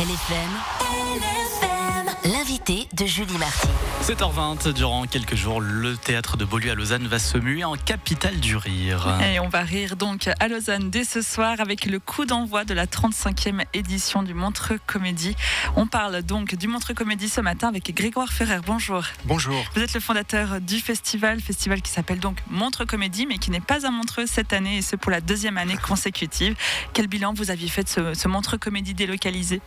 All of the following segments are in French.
LFM, l'invité de Julie Marty. 7h20, durant quelques jours, le théâtre de Beaulieu à Lausanne va se muer en capitale du rire. Et on va rire donc à Lausanne dès ce soir avec le coup d'envoi de la 35e édition du Montreux Comédie. On parle donc du Montreux Comédie ce matin avec Grégoire Ferrer. Bonjour. Bonjour. Vous êtes le fondateur du festival qui s'appelle donc Montreux Comédie, mais qui n'est pas à Montreux cette année, et ce pour la deuxième année consécutive. Quel bilan vous aviez fait de ce Montreux Comédie délocalisé ?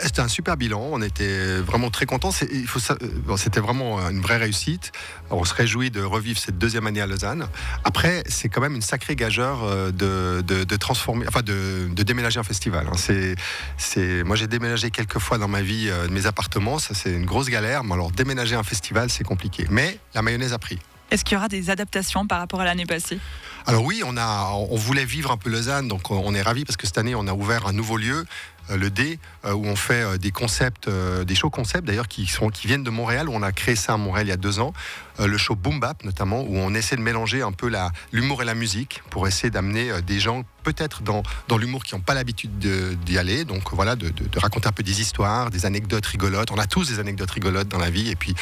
C'était un super bilan, on était vraiment très contents. C'était vraiment une vraie réussite. On se réjouit de revivre cette deuxième année à Lausanne. Après, c'est quand même une sacrée gageure de transformer, de déménager un festival. Moi, j'ai déménagé quelques fois dans ma vie de mes appartements. Ça, c'est une grosse galère. Mais alors, déménager un festival, c'est compliqué. Mais la mayonnaise a pris. Est-ce qu'il y aura des adaptations par rapport à l'année passée ? Alors oui, on voulait vivre un peu Lausanne, donc on est ravis parce que cette année, on a ouvert un nouveau lieu, le D, où on fait des concepts, des shows concepts d'ailleurs qui viennent de Montréal, où on a créé ça à Montréal il y a 2 ans. Le show Boom Bap notamment, où on essaie de mélanger un peu l'humour et la musique pour essayer d'amener des gens peut-être dans l'humour qui n'ont pas l'habitude d'y aller. Donc voilà, de raconter un peu des histoires, des anecdotes rigolotes. On a tous des anecdotes rigolotes dans la vie, et puis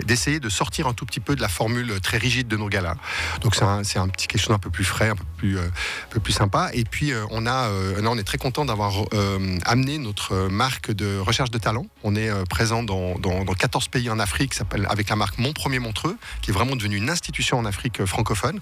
d'essayer de sortir un tout petit peu de la formule très rigide de nos galas. Donc c'est un petit quelque chose un peu plus frais, un peu plus sympa. Et puis on est très content d'avoir amené notre marque de recherche de talent. On est présent dans 14 pays en Afrique, avec la marque Mon Premier Montreux, qui est vraiment devenue une institution en Afrique francophone.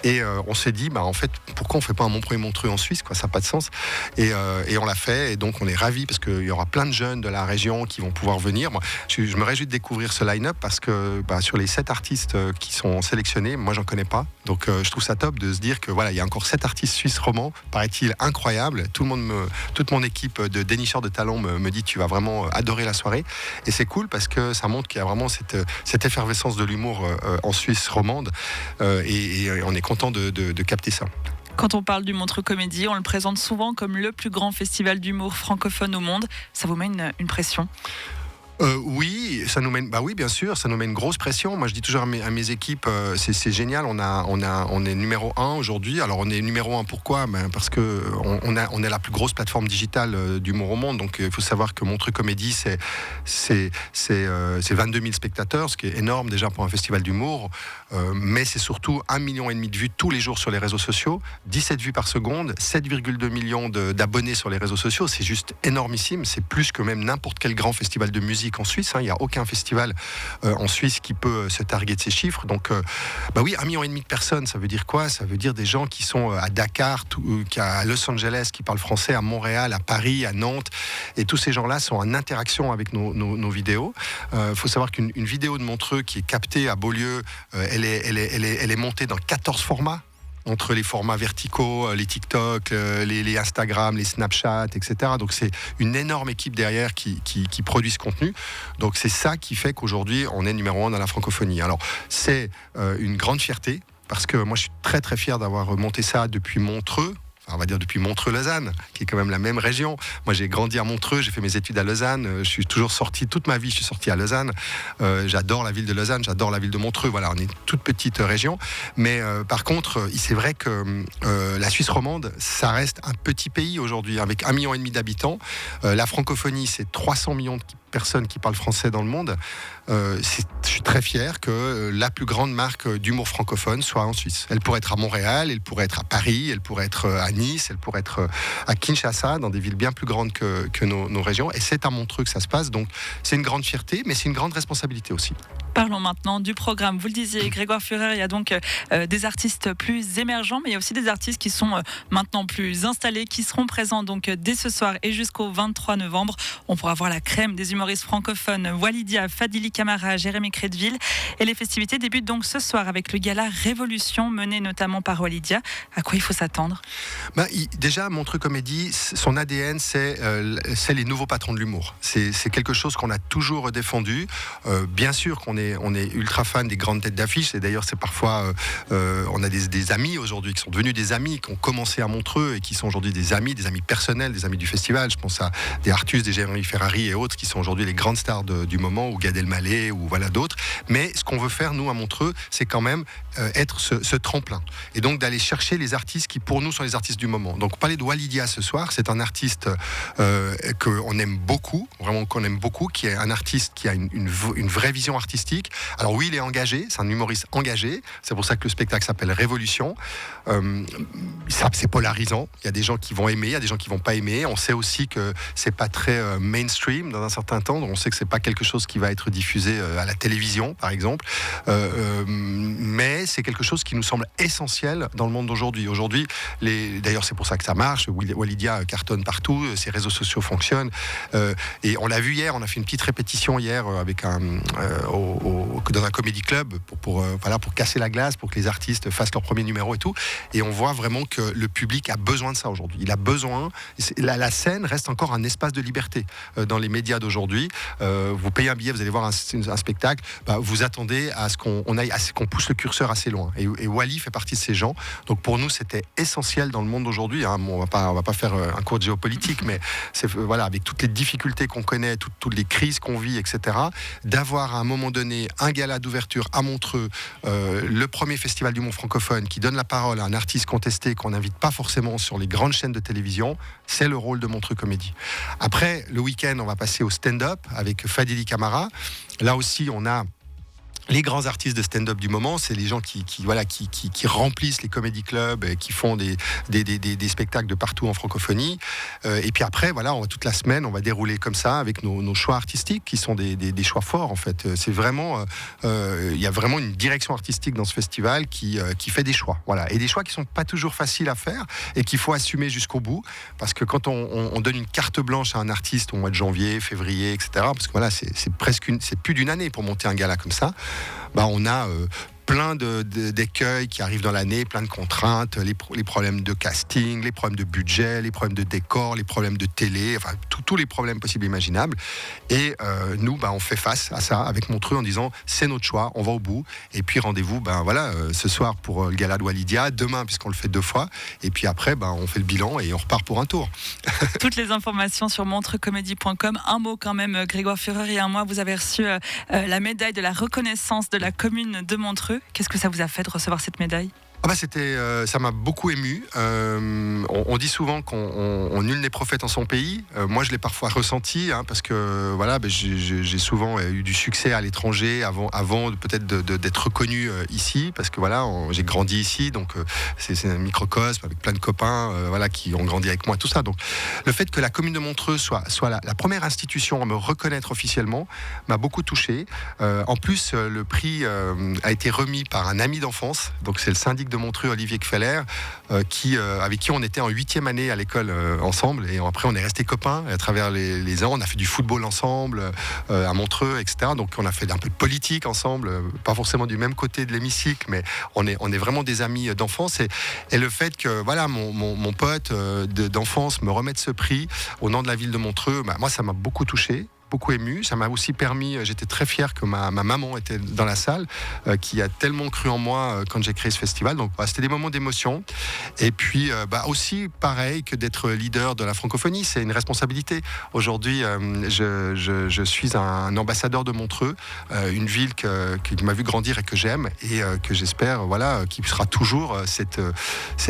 Et on s'est dit, en fait, pourquoi on ne fait pas un Mon Premier Montreux en Suisse, quoi, ça n'a pas de sens. Et on l'a fait, et donc on est ravis parce qu'il y aura plein de jeunes de la région qui vont pouvoir venir. Moi, je me réjouis de découvrir ce line-up parce que sur les 7 artistes qui sont sélectionnés, moi j'en connais pas. Donc je trouve ça top de se dire que voilà, il y a encore 7 artistes suisses romans, paraît-il incroyable. Toute mon équipe de dénicheurs de talent me dit tu vas vraiment adorer la soirée. Et c'est cool parce que ça montre qu'il y a vraiment cette effervescence de l'humour en Suisse romande, et on est content de capter ça. Quand on parle du Montreux Comédie, on le présente souvent comme le plus grand festival d'humour francophone au monde. Ça vous met une pression ? Oui, ça nous met, oui, bien sûr, ça nous met une grosse pression. Moi, je dis toujours à mes équipes, c'est génial. On est numéro 1 aujourd'hui. Alors, on est numéro 1 pourquoi ? Parce que on est la plus grosse plateforme digitale d'humour au monde. Donc, il faut savoir que Montreux Comédie, c'est 22 000 spectateurs, ce qui est énorme déjà pour un festival d'humour. Mais c'est surtout 1,5 million de vues tous les jours sur les réseaux sociaux, 17 vues par seconde, 7,2 millions d'abonnés sur les réseaux sociaux. C'est juste énormissime. C'est plus que même n'importe quel grand festival de musique en Suisse. Il n'y a aucun festival en Suisse qui peut se targuer de ces chiffres. Donc, oui, 1,5 million de personnes, ça veut dire quoi ? Ça veut dire des gens qui sont à Dakar, à Los Angeles, qui parlent français, à Montréal, à Paris, à Nantes. Et tous ces gens-là sont en interaction avec nos vidéos. Faut savoir qu'une vidéo de Montreux qui est captée à Beaulieu, elle est montée dans 14 formats. Entre les formats verticaux, les TikTok, les Instagram, les Snapchat, etc. Donc c'est une énorme équipe derrière qui produit ce contenu. Donc c'est ça qui fait qu'aujourd'hui, on est numéro 1 dans la francophonie. Alors c'est une grande fierté, parce que moi je suis très très fier d'avoir monté ça depuis Montreux. On va dire depuis Montreux-Lausanne, qui est quand même la même région. Moi, j'ai grandi à Montreux, j'ai fait mes études à Lausanne. Je suis toujours sorti, toute ma vie, je suis sorti à Lausanne. J'adore la ville de Lausanne, j'adore la ville de Montreux. Voilà, on est une toute petite région. Mais par contre, c'est vrai que la Suisse romande, ça reste un petit pays aujourd'hui, avec 1,5 million d'habitants. La francophonie, c'est 300 millions de personnes qui parlent français dans le monde. Je suis très fier que la plus grande marque d'humour francophone soit en Suisse. Elle pourrait être à Montréal, elle pourrait être à Paris, elle pourrait être à Nice, elle pourrait être à Kinshasa, dans des villes bien plus grandes que nos régions. Et c'est à Montreux que ça se passe. Donc c'est une grande fierté, mais c'est une grande responsabilité aussi. Parlons maintenant du programme. Vous le disiez, Grégoire Ferrer, il y a donc des artistes plus émergents, mais il y a aussi des artistes qui sont maintenant plus installés, qui seront présents donc dès ce soir et jusqu'au 23 novembre. On pourra voir la crème des humoristes francophones, Walidia, Fadili Camara, Jérémy Crédville. Et les festivités débutent donc ce soir avec le gala Révolution, mené notamment par Walidia. À quoi il faut s'attendre ? Déjà, Montreux Comédie, son ADN, c'est les nouveaux patrons de l'humour. C'est quelque chose qu'on a toujours défendu. Bien sûr qu'on est est ultra fan des grandes têtes d'affiche. Et d'ailleurs, c'est parfois, on a des amis aujourd'hui qui sont devenus des amis, qui ont commencé à Montreux et qui sont aujourd'hui des amis personnels, des amis du festival. Je pense à des Artus, des Jérémy Ferrari et autres qui sont aujourd'hui les grandes stars du moment, ou Gad Elmaleh, ou voilà d'autres. Mais ce qu'on veut faire, nous, à Montreux, c'est quand même être ce tremplin. Et donc d'aller chercher les artistes qui, pour nous, sont les artistes du moment. Donc, parler de Walidia ce soir, c'est un artiste qu'on aime beaucoup, vraiment qu'on aime beaucoup, qui est un artiste qui a une vraie vision artistique. Alors oui, il est engagé, c'est un humoriste engagé, c'est pour ça que le spectacle s'appelle Révolution. C'est polarisant, il y a des gens qui vont aimer, il y a des gens qui vont pas aimer. On sait aussi que c'est pas très mainstream dans un certain temps, donc on sait que c'est pas quelque chose qui va être diffusé à la télévision, par exemple, mais c'est quelque chose qui nous semble essentiel dans le monde d'aujourd'hui. Aujourd'hui, d'ailleurs c'est pour ça que ça marche, Walidia cartonne partout, ses réseaux sociaux fonctionnent, et on l'a vu hier, on a fait une petite répétition hier avec dans un comédie club pour casser la glace, pour que les artistes fassent leur premier numéro et tout, et on voit vraiment que le public a besoin de ça aujourd'hui. Il a besoin, la scène reste encore un espace de liberté dans les médias d'aujourd'hui. Vous payez un billet, vous allez voir un spectacle, vous attendez à ce qu'on pousse le curseur assez loin, et Wally fait partie de ces gens. Donc pour nous c'était essentiel dans le monde d'aujourd'hui, hein. Bon, on va pas faire un cours de géopolitique, mais avec toutes les difficultés qu'on connaît, toutes les crises qu'on vit, etc., d'avoir à un moment donné un gala d'ouverture à Montreux, le premier festival du monde francophone qui donne la parole à un artiste contesté qu'on n'invite pas forcément sur les grandes chaînes de télévision, c'est le rôle de Montreux Comédie. Après, le week-end, on va passer au stand-up avec Fadili Camara. Là aussi, on a les grands artistes de stand-up du moment, c'est les gens qui remplissent les comédie clubs et qui font des spectacles de partout en francophonie. Et puis après, toute la semaine, on va dérouler comme ça avec nos choix artistiques qui sont des choix forts en fait. C'est vraiment, il y a vraiment une direction artistique dans ce festival qui fait des choix. Voilà. Et des choix qui sont pas toujours faciles à faire et qu'il faut assumer jusqu'au bout. Parce que quand on donne une carte blanche à un artiste au mois de janvier, février, etc., parce que c'est plus d'une année pour monter un gala comme ça, on a plein d'écueils qui arrivent dans l'année, plein de contraintes, les problèmes de casting, les problèmes de budget, les problèmes de décor, les problèmes de télé, enfin tous les problèmes possibles et imaginables. Et nous, on fait face à ça avec Montreux en disant c'est notre choix, on va au bout. Et puis rendez-vous, ce soir pour le gala de Walidia, demain puisqu'on le fait 2 fois. Et puis après, on fait le bilan et on repart pour un tour. Toutes les informations sur montreuxcomédie.com. Un mot quand même, Grégoire Führer, il y a un mois, vous avez reçu la médaille de la reconnaissance de la commune de Montreux. Qu'est-ce que ça vous a fait de recevoir cette médaille ? Ça m'a beaucoup ému. On dit souvent qu'on nul n'est prophète en son pays. Moi, je l'ai parfois ressenti, parce que j'ai souvent eu du succès à l'étranger avant peut-être d'être reconnu ici, parce que j'ai grandi ici, donc c'est un microcosme avec plein de copains, qui ont grandi avec moi, tout ça. Donc, le fait que la commune de Montreux soit la première institution à me reconnaître officiellement m'a beaucoup touché. En plus, le prix a été remis par un ami d'enfance, donc c'est le syndic de Montreux, Olivier Kfeller, avec qui on était en 8e année à l'école ensemble, et après on est restés copains à travers les ans. On a fait du football ensemble à Montreux, etc. Donc on a fait un peu de politique ensemble, pas forcément du même côté de l'hémicycle, mais on est vraiment des amis d'enfance, et le fait que mon pote d'enfance me remette ce prix au nom de la ville de Montreux, moi ça m'a beaucoup touché, beaucoup ému. Ça m'a aussi permis, j'étais très fier que ma maman était dans la salle, qui a tellement cru en moi quand j'ai créé ce festival. Donc c'était des moments d'émotion. Et puis aussi pareil que d'être leader de la francophonie, c'est une responsabilité. Aujourd'hui, je suis un ambassadeur de Montreux, une ville qui m'a vu grandir et que j'aime, et que j'espère qui sera toujours cette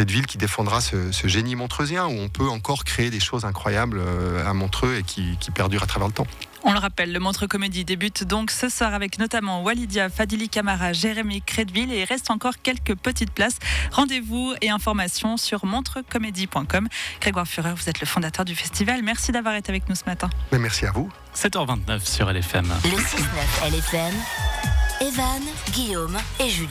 ville qui défendra ce génie montreusien, où on peut encore créer des choses incroyables à Montreux et qui perdurent à travers le temps. On le rappelle, le Montreux Comédie débute donc ce soir avec notamment Walidia, Fadili Camara, Jérémy Crédville, et il reste encore quelques petites places. Rendez-vous et informations sur montreuxcomédie.com. Grégoire Führer, vous êtes le fondateur du festival. Merci d'avoir été avec nous ce matin. Mais merci à vous. 7h29 sur LFM. Le 6-9 LFM, Evan, Guillaume et Julie.